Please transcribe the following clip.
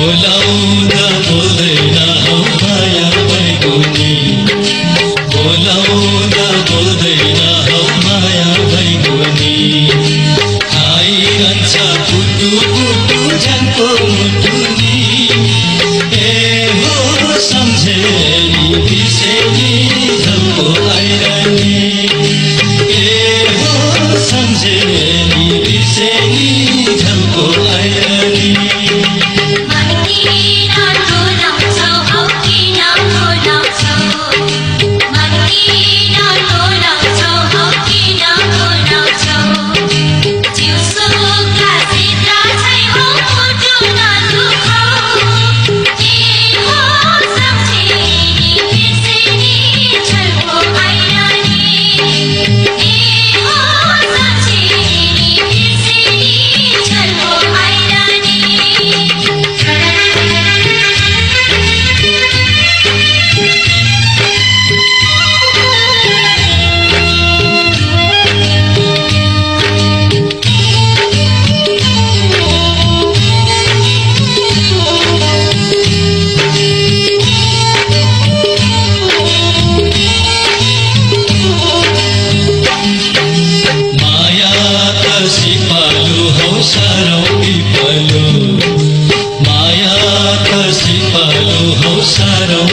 बोलाउँदा बोल्दैन हौ माया भएको नि बोलाउँदा बोल्दैन हौ माया भएको नि खाइरहन्छ पुटु पुटु झनको मुटु नि ए हो सम्झेनी बिर्सेनी झल्को आइरहने ए हो सम्झेनी बिर्सेनी झल्को आइरहने सिपालु हौ सारौं पिपलु माया त सिपालु हौ सारौं